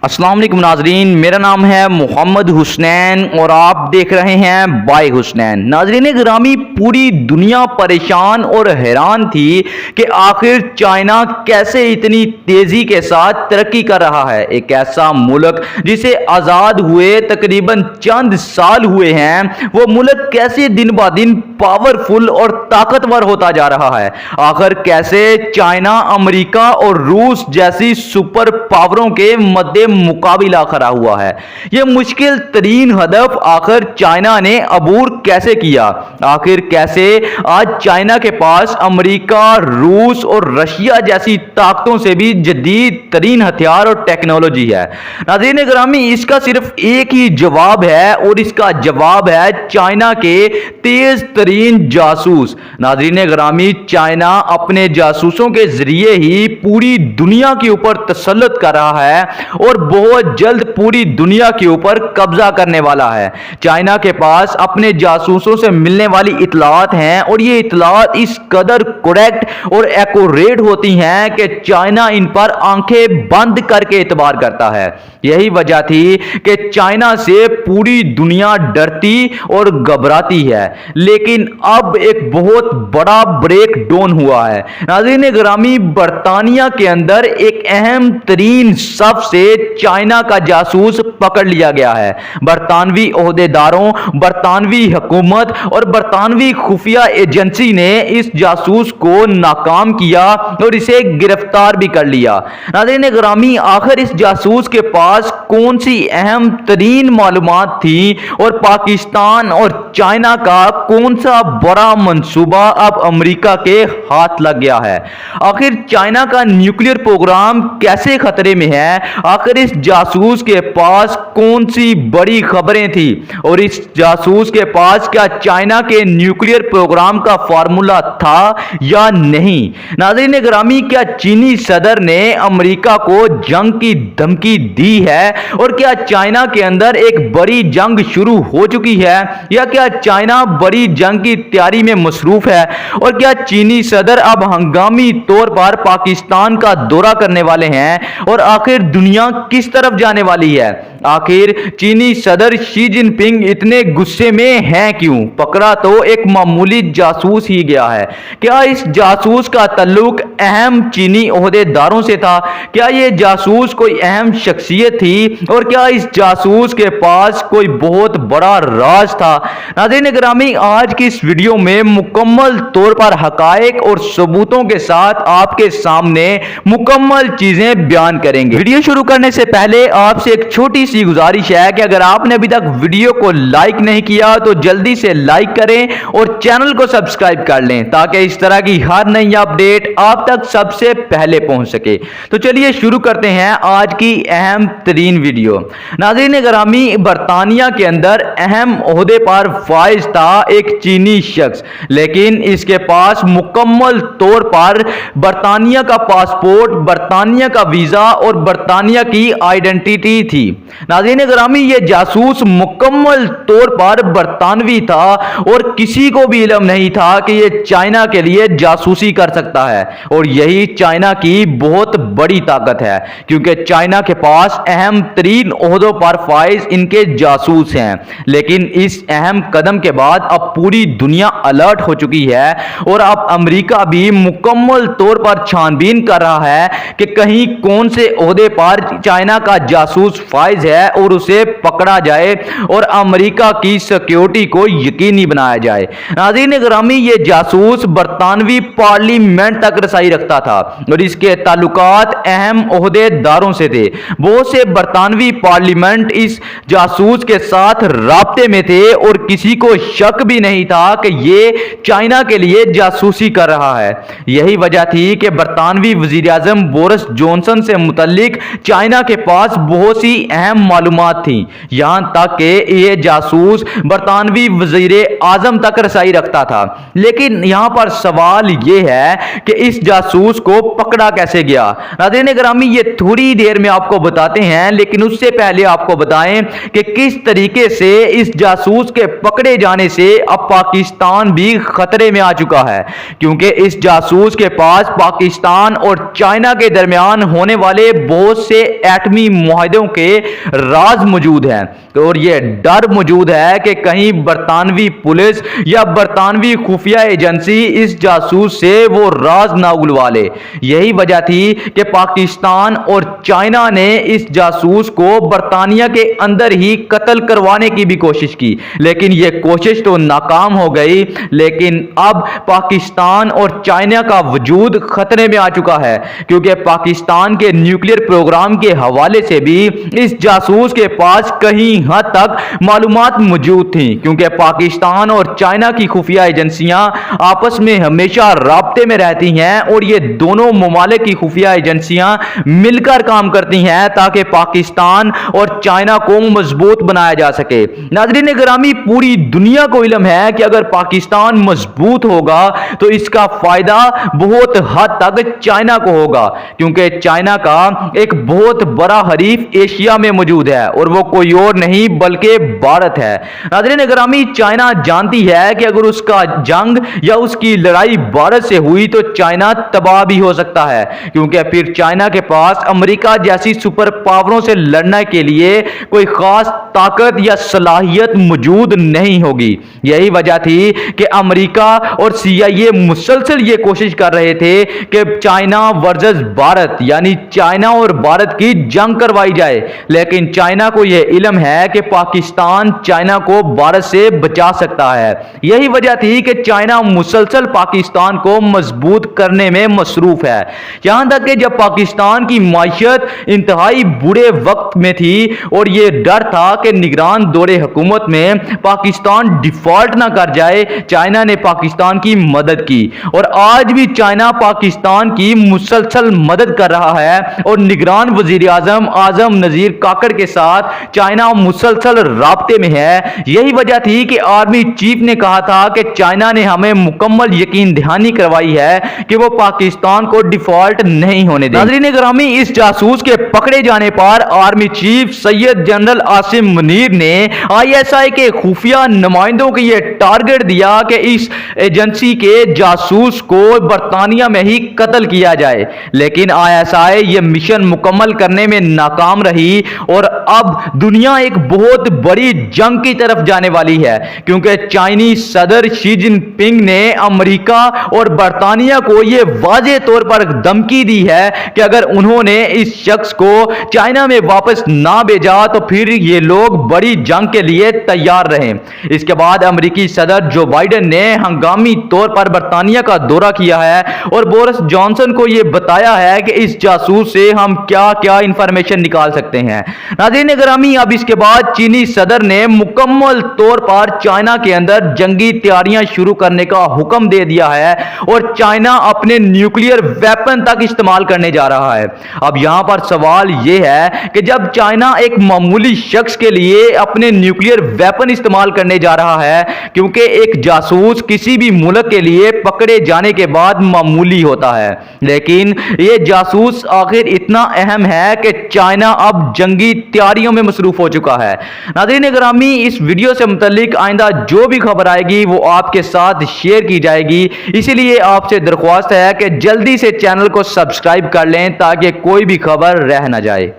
अस्सलाम वालेकुम नाजरीन, मेरा नाम है मोहम्मद हुसनैन और आप देख रहे हैं बाय हुसनैन। नाजरीन गिरामी, पूरी दुनिया परेशान और हैरान थी कि आखिर चाइना कैसे इतनी तेजी के साथ तरक्की कर रहा है। एक ऐसा मुल्क जिसे आज़ाद हुए तकरीबन चंद साल हुए हैं, वो मुल्क कैसे दिन ब दिन पावरफुल और ताकतवर होता जा रहा है। आखिर कैसे चाइना, अमेरिका और रूस जैसी सुपर पावरों के मध्य मुकाबला खड़ा हुआ है। यह मुश्किल तरीन हदफ आखिर चाइना ने अबूर कैसे किया। आखिर कैसे आज चाइना के पास अमेरिका, रूस और रशिया जैसी ताकतों से भी जदीद तरीन हथियार और टेक्नोलॉजी है। नाज़रीन गिरामी, इसका सिर्फ एक ही जवाब है और इसका जवाब है चाइना के तेज तरीन जासूस। नाज़रीन गिरामी, चाइना अपने जासूसों के जरिए ही पूरी दुनिया के ऊपर तसल्लुत कर रहा है और बहुत जल्द पूरी दुनिया के ऊपर कब्जा करने वाला है। चाइना के पास अपने जासूसों से मिलने वाली इतलात हैं और ये इतलात इस कदर करेक्ट और एक्यूरेट होती हैं कि चाइना इन पर आंखें बंद करके एतबार करता है। यही वजह थी कि चाइना से पूरी दुनिया डरती और घबराती है। लेकिन अब एक बहुत बड़ा ब्रेक डाउन हुआ है। नाज़रीन गिरामी, बरतानिया के अंदर एक अहम तरीन शख्स से चाइना का जासूस पकड़ लिया गया है। बरतानवी ओहदेदारों, बरतानवी हुकूमत और बरतानवी खुफिया एजेंसी ने इस जासूस को नाकाम किया और इसे गिरफ्तार भी कर लिया। नाज़रीन गिरामी, आखिर इस जासूस के पास कौन सी अहम तरीन मालूमात थी और पाकिस्तान और चाइना का कौन सा बड़ा मंसूबा अब अमेरिका के हाथ लग गया है। आखिर चाइना का न्यूक्लियर प्रोग्राम कैसे खतरे में है। आखिर इस जासूस के पास कौन सी बड़ी खबरें थी और इस जासूस के पास क्या चाइना के न्यूक्लियर प्रोग्राम का फार्मूला था या नहीं। नाज़रीन गिरामी, क्या चीनी सदर ने अमेरिका को जंग की धमकी दी है और क्या चाइना के अंदर एक बड़ी जंग शुरू हो चुकी है या क्या चाइना बड़ी जंग की तैयारी में मसरूफ है और क्या चीनी सदर अब हंगामी तौर पर पाकिस्तान का दौरा करने वाले हैं और आखिर दुनिया किस तरफ जाने वाली है। आखिर चीनी सदर शी जिनपिंग इतने गुस्से में हैं क्यों। पकड़ा तो एक मामूली जासूस ही गया है। क्या इस जासूस का ताल्लुक अहम चीनी ओहदेदारों से था। क्या यह जासूस कोई अहम शख्सियत थी और क्या इस जासूस के पास कोई बहुत बड़ा राज था। नाज़रीन गिरामी, आज की इस वीडियो में मुकम्मल तौर पर हकायक और सबूतों के साथ आपके सामने मुकम्मल चीजें बयान करेंगे। वीडियो शुरू करने से पहले आपसे एक छोटी सी गुजारिश है कि अगर आपने अभी तक वीडियो को लाइक नहीं किया तो जल्दी से लाइक करें और चैनल को सब्सक्राइब कर लें ताकि इस तरह की हर नई अपडेट आप तक सबसे पहले पहुंच सके। तो चलिए शुरू करते हैं आज की अहम तरीन वीडियो। नाज़रीन गिरामी, बरतानिया के अंदर अहम ओहदे पर फाइज था एक चीनी शख्स, लेकिन इसके पास मुकम्मल तौर पर बरतानिया का पासपोर्ट, बरतानिया का वीजा और बरतानिया की आइडेंटिटी थी। नाज़रीन गिरामी, यह जासूस मुकम्मल तौर पर बरतानवी था और किसी को भी इल्म नहीं था कि यह चाइना के लिए जासूसी कर सकता है और यही चाइना की बहुत बड़ी ताकत है क्योंकि चाइना के पास अहम तरीन ओहदों पर फाइज इनके जासूस हैं। लेकिन इस अहम कदम के बाद अब पूरी दुनिया अलर्ट हो चुकी है और अब अमेरिका भी मुकम्मल तौर पर छानबीन कर रहा है कि कहीं कौन से ओहदे पर चाइना का जासूस फाइज है और उसे पकड़ा जाए और अमेरिका की सिक्योरिटी को यकीनी बनाया जाए। नाज़रीन गिरामी, ये जासूस बरतानवी पार्लियामेंट तक रसाई रखता था और इसके ताल्लुकात अहम ओहदेदारों से थे। बहुत से बरतानवी पार्लियामेंट इस जासूस के साथ राब्ते में थे और किसी को शक भी नहीं था कि ये चाइना के लिए जासूसी कर रहा है। यही वजह थी कि बरतानवी वजीर आजम बोरिस जॉनसन से मुतल्लिक चाइना के पास बहुत सी अहम मालूमात थी। यहां तक कि यह जासूस बरतानवी वजीर आजम तक रसाई रखता था। लेकिन यहां पर सवाल यह है कि इस जासूस को पकड़ा कैसे गया। नाज़रीन गिरामी, ये थोड़ी देर में आपको बताते हैं, लेकिन उससे पहले आपको बताएं कि किस तरीके से इस जासूस के पकड़े जाने से अब पाकिस्तान भी खतरे में आ चुका है क्योंकि इस जासूस के पास पाकिस्तान और चाइना के दरमियान होने वाले बहुत से एटमी मुआहदों के राज मौजूद हैं और ये डर मौजूद है कि कहीं बरतानवी पुलिस या बरतानवी खुफिया एजेंसी इस जासूस से वो राज ना उगलवा ले। यही वजह थी कि पाकिस्तान और चाइना ने इस जासूस को बरतानिया के अंदर ही कत्ल करवाने की भी कोशिश की, लेकिन ये कोशिश तो नाकाम हो गई। लेकिन अब पाकिस्तान और चाइना का वजूद खतरे में आ चुका है, क्योंकि पाकिस्तान के न्यूक्लियर प्रोग्राम के हवाले से भी इस जासूस के पास कहीं हद तक मालूमात मौजूद थी, क्योंकि पाकिस्तान और चाइना की खुफिया एजेंसियां आपस में हमेशा राब्ते में रहती हैं और ये दोनों ममालिक की खुफिया एजेंसियां मिलकर काम करती हैं ताकि पाकिस्तान और चाइना को मजबूत बनाया जा सके। नाज़रीन गिरामी, पूरी दुनिया को इल्म है कि अगर पाकिस्तान मजबूत होगा तो इसका फायदा बहुत हद तक चाइना को होगा, क्योंकि चाइना का एक बहुत बड़ा हरीफ एशिया में मौजूद है और वो कोई और नहीं बल्कि भारत है। नाज़रीन गिरामी, चाइना जानती है कि अगर उसका जंग या उसकी लड़ाई भारत से हुई तो चाइना तबाह भी हो सकता है, क्योंकि फिर चाइना के पास अमेरिका जैसी सुपर पावरों से लड़ने के लिए कोई खास ताकत या सलाहियत मौजूद नहीं होगी। यही वजह थी कि अमेरिका और CIA मुसलसल ये कोशिश कर रहे थे कि चाइना वर्सेस भारत यानी चाइना और भारत की जंग करवाई जाए, लेकिन चाइना को यह इल्म है कि पाकिस्तान चाइना को भारत से बचा सकता है। यही वजह थी कि चाइना मुसलसल पाकिस्तान को मजबूत करने में मसरूफ है, यहां तक कि जब पाकिस्तान की माशियत इंतहाई बुरे वक्त में थी और यह डर था कि निगरान दौरे हुकूमत में पाकिस्तान डिफॉल्ट ना कर जाए, चाइना ने पाकिस्तान की मदद की और आज भी चाइना पाकिस्तान की मुसलसल मदद कर रहा है और निगरान वजीर आजम आजम नजीर काकड़ के साथ चाइना मुसलसल राब्ते में है। यही वजह थी कि आर्मी चीफ ने कहा था कि चाइना ने हमें मुकम्मल यकीन दहानी करवाई है कि वो पाकिस्तान को डिफॉल्ट नहीं होने देंगे। नाज़रीन गिरामी, इस जासूस के पकड़े जाने पर army chief Syed general Asim Munir ने ISI के खुफिया नुमाइंदों को यह टारगेट दिया कि इस एजेंसी के जासूस को बरतानिया में ही कत्ल किया जाए, लेकिन ISI यह मिशन मुकम्मल करने में नाकाम रही और अब दुनिया एक बहुत बड़ी जंग की तरफ जाने वाली है, क्योंकि चाइनीज सदर शी जिनपिंग ने अमेरिका और बरतानिया को यह वाज़ेह तौर पर धमकी दी है कि अगर उन्होंने इस शख्स को चाइना में वापस ना भेजा तो फिर ये लोग बड़ी जंग के लिए तैयार रहें। इसके बाद अमेरिकी सदर जो बाइडेन ने हंगामी तौर पर बरतानिया का दौरा किया है और बोरिस जॉनसन को यह बताया है कि इस जासूस से हम क्या क्या इंफॉर्मेशन निकाल सकते हैं। नाज़रीन गिरामी, अब इसके बाद चीनी सदर ने मुकम्मल तौर पर चाइना के अंदर जंगी तैयारियां शुरू करने का हुक्म दे दिया है और चाइना अपने न्यूक्लियर वेपन तक इस्तेमाल करने जा रहा है। अब यहां पर सवाल यह है कि जब चाइना एक मामूली शख्स के लिए अपने न्यूक्लियर वेपन इस्तेमाल करने जा रहा है, क्योंकि एक जासूस किसी भी मुल्क के लिए पकड़े जाने के बाद मामूली होता है, लेकिन ये जासूस आखिर इतना अहम है कि चाइना अब जंगी तैयारियों में मसरूफ हो चुका है। नाज़रीन गिरामी, इस वीडियो से मुतल्लिक आइंदा जो भी खबर आएगी वो आपके साथ शेयर की जाएगी, इसीलिए आपसे दरख्वास्त है कि जल्दी से चैनल को सब्सक्राइब कर लें ताकि कोई भी खबर रह ना जाए।